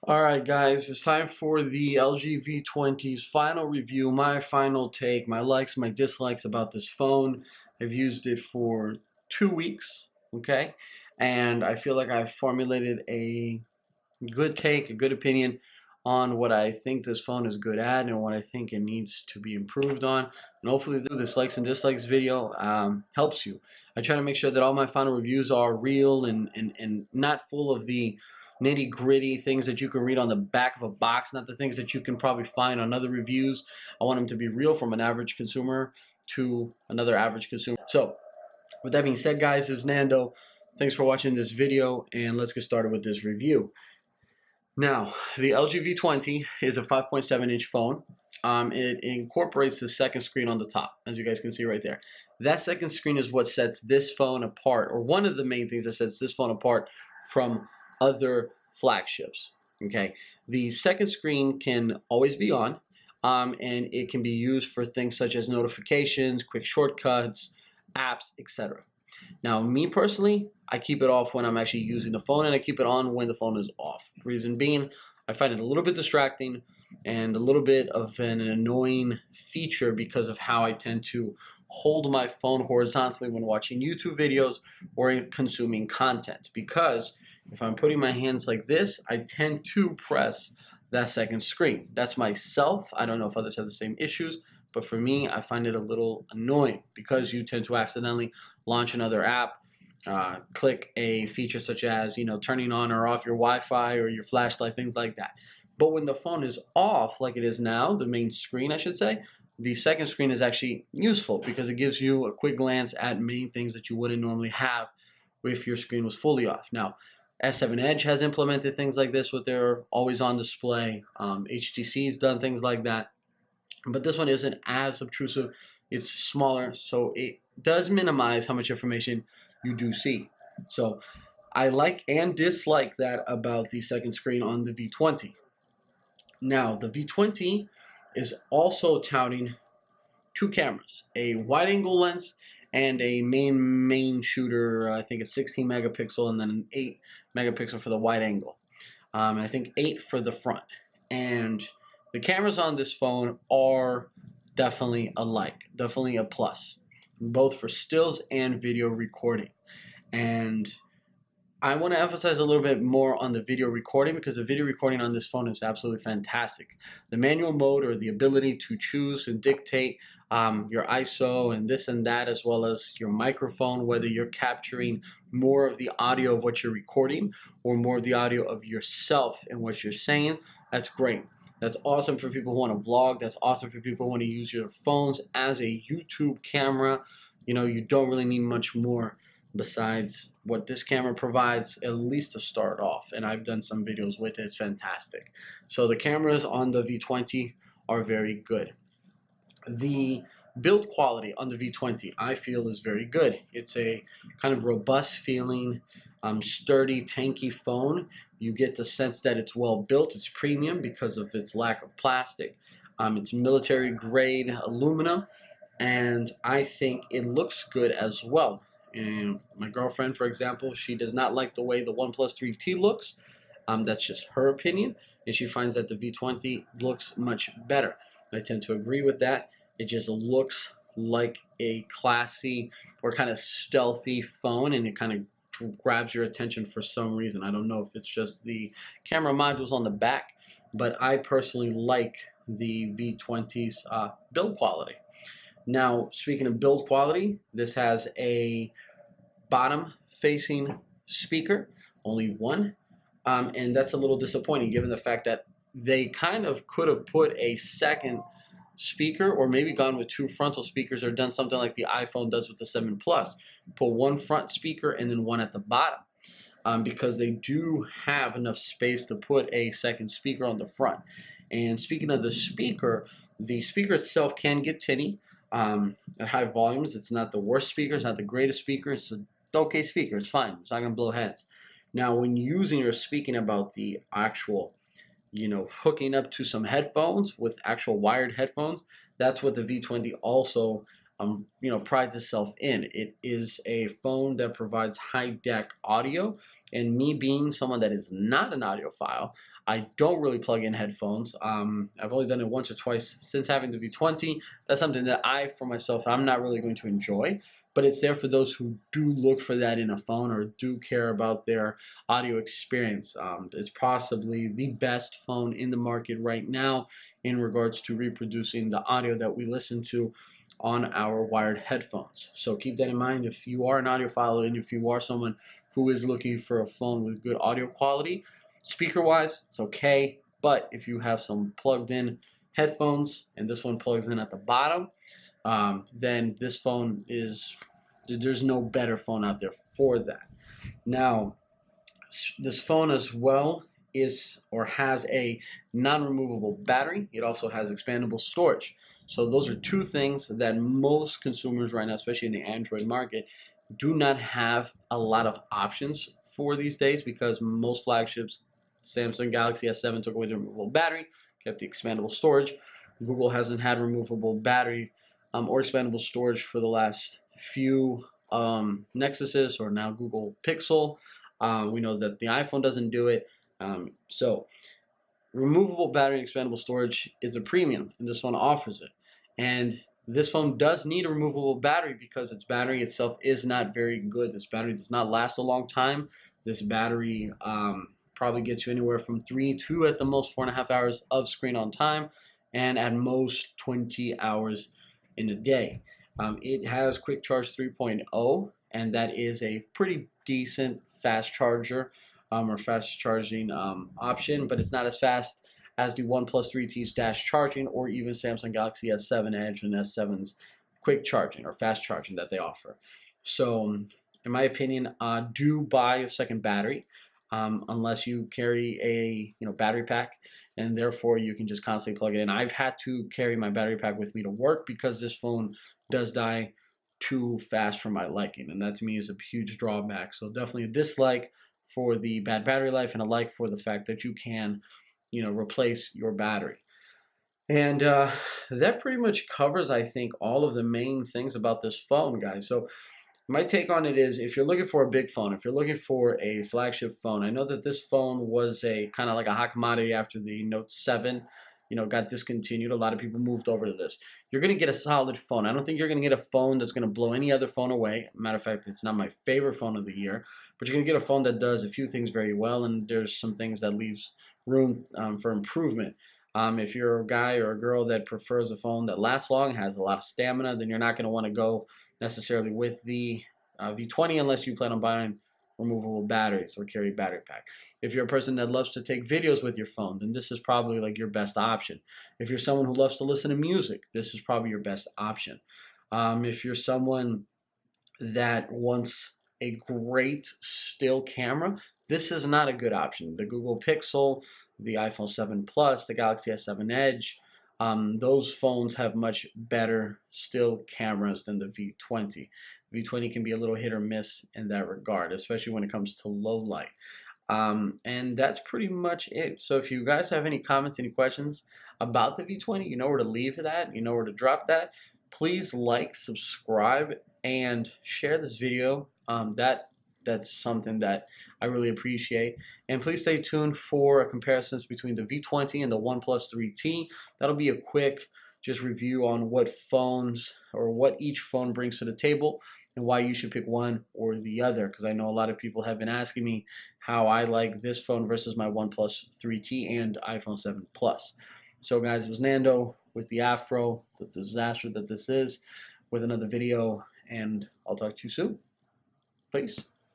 Alright guys, it's time for the LG V20's final review, my final take, my likes, my dislikes about this phone. I've used it for 2 weeks, okay? And I feel like I've formulated a good take, a good opinion on what I think this phone is good at and what I think it needs to be improved on. And hopefully this likes and dislikes video helps you. I try to make sure that all my final reviews are real and not full of the nitty gritty things that you can read on the back of a box, not the things that you can probably find on other reviews. I want them to be real from an average consumer to another average consumer. So with that being said, guys, this is Nando. Thanks for watching this video, and let's get started with this review. Now, the LG V20 is a 5.7-inch phone. It incorporates the second screen on the top, as you guys can see right there. That second screen is what sets this phone apart, or one of the main things that sets this phone apart from other flagships. Okay, the second screen can always be on, and it can be used for things such as notifications, quick shortcuts, apps, etc. Now, me personally, I keep it off when I'm actually using the phone, and I keep it on when the phone is off. Reason being, I find it a little bit distracting and a little bit of an annoying feature because of how I tend to hold my phone horizontally when watching YouTube videos or consuming content. Because if I'm putting my hands like this, I tend to press that second screen. That's myself. I don't know if others have the same issues, but for me, I find it a little annoying because you tend to accidentally launch another app, click a feature such as, turning on or off your Wi-Fi or your flashlight, things like that. But when the phone is off, like it is now, the main screen, I should say, the second screen is actually useful because it gives you a quick glance at main things that you wouldn't normally have if your screen was fully off. Now, S7 Edge has implemented things like this with their always on display. HTC's done things like that. But this one isn't as obtrusive. It's smaller, so it does minimize how much information you do see. So I like and dislike that about the second screen on the V20. Now, the V20 is also touting two cameras, a wide angle lens and a main shooter. I think it's 16 megapixel and then an 8 megapixel for the wide angle. I think 8 for the front. And the cameras on this phone are definitely alike, definitely a plus, both for stills and video recording. And I want to emphasize a little bit more on the video recording because the video recording on this phone is absolutely fantastic. The manual mode, or the ability to choose and dictate your ISO and this and that, as well as your microphone, whether you're capturing more of the audio of what you're recording or more of the audio of yourself and what you're saying, that's great. That's awesome for people who want to vlog. That's awesome for people who want to use your phones as a YouTube camera. You don't really need much more besides what this camera provides, at least to start off. And I've done some videos with it. It's fantastic. So the cameras on the V20 are very good. The build quality on the V20 I feel is very good. It's a kind of robust feeling, sturdy, tanky phone. You get the sense that it's well built. It's premium because of its lack of plastic. It's military grade aluminum, and I think it looks good as well. And my girlfriend, for example, she does not like the way the OnePlus 3T looks. That's just her opinion, and she finds that the V20 looks much better. I tend to agree with that. It just looks like a classy or kind of stealthy phone, and it kind of grabs your attention for some reason. I don't know if it's just the camera modules on the back, but I personally like the V20's build quality. Now, speaking of build quality, this has a bottom-facing speaker, only one, and that's a little disappointing given the fact that they kind of could have put a second speaker or maybe gone with two frontal speakers or done something like the iPhone does with the 7 Plus. Put one front speaker and then one at the bottom, because they do have enough space to put a second speaker on the front. And speaking of the speaker itself can get tinny at high volumes. It's not the worst speaker. It's not the greatest speaker. It's an okay speaker. It's fine. It's not going to blow heads. Now, when using or speaking about the actual, hooking up to some headphones with actual wired headphones, that's what the V20 also, prides itself in. It is a phone that provides high deck audio. And me being someone that is not an audiophile, I don't really plug in headphones. I've only done it once or twice since having the V20. That's something that for myself, I'm not really going to enjoy. But it's there for those who do look for that in a phone or do care about their audio experience. It's possibly the best phone in the market right now in regards to reproducing the audio that we listen to on our wired headphones. So keep that in mind if you are an audiophile and if you are someone who is looking for a phone with good audio quality. Speaker wise, it's okay, but if you have some plugged in headphones and this one plugs in at the bottom, then this phone there's no better phone out there for that. Now, this phone as well has a non-removable battery. It also has expandable storage. So those are two things that most consumers right now, especially in the Android market, do not have a lot of options for these days because most flagships, Samsung Galaxy S7 took away the removable battery, kept the expandable storage. Google hasn't had removable battery or expandable storage for the last few Nexuses or now Google Pixel. We know that the iPhone doesn't do it. So removable battery and expandable storage is a premium, and this phone offers it. And this phone does need a removable battery because its battery itself is not very good. This battery does not last a long time. This battery probably gets you anywhere from 3 to at the most 4.5 hours of screen on time, and at most 20 hours in a day. It has Quick Charge 3.0, and that is a pretty decent fast charger or fast charging option, but it's not as fast as the OnePlus 3T's dash charging or even Samsung Galaxy S7 Edge and S7's quick charging or fast charging that they offer. So, in my opinion, do buy a second battery unless you carry a battery pack, and therefore you can just constantly plug it in. I've had to carry my battery pack with me to work because this phone does die too fast for my liking, and that to me is a huge drawback. So definitely a dislike for the bad battery life and a like for the fact that you can replace your battery. And that pretty much covers, I think, all of the main things about this phone, guys. So my take on it is, if you're looking for a big phone, if you're looking for a flagship phone, I know that this phone was a kind of like a hot commodity after the Note 7 got discontinued. A lot of people moved over to this. You're going to get a solid phone. I don't think you're going to get a phone that's going to blow any other phone away. Matter of fact, it's not my favorite phone of the year, but you're going to get a phone that does a few things very well, and there's some things that leaves room for improvement. If you're a guy or a girl that prefers a phone that lasts long, has a lot of stamina, then you're not going to want to go necessarily with the V20 unless you plan on buying removable batteries or carry battery pack. If you're a person that loves to take videos with your phone, then this is probably like your best option. If you're someone who loves to listen to music, this is probably your best option. If you're someone that wants a great still camera, this is not a good option. The Google Pixel, the iPhone 7 Plus, the Galaxy S7 Edge, those phones have much better still cameras than the V20. V20 can be a little hit or miss in that regard, especially when it comes to low light. And that's pretty much it. So if you guys have any comments, any questions about the V20, you know where to leave that, you know where to drop that. Please like, subscribe, and share this video. That's something that I really appreciate. And please stay tuned for comparisons between the V20 and the OnePlus 3T. That'll be a quick just review on what phones or what each phone brings to the table and why you should pick one or the other, because I know a lot of people have been asking me how I like this phone versus my OnePlus 3T and iPhone 7 Plus. So guys, it was Nando with the Afro, the disaster that this is, with another video, and I'll talk to you soon. Peace.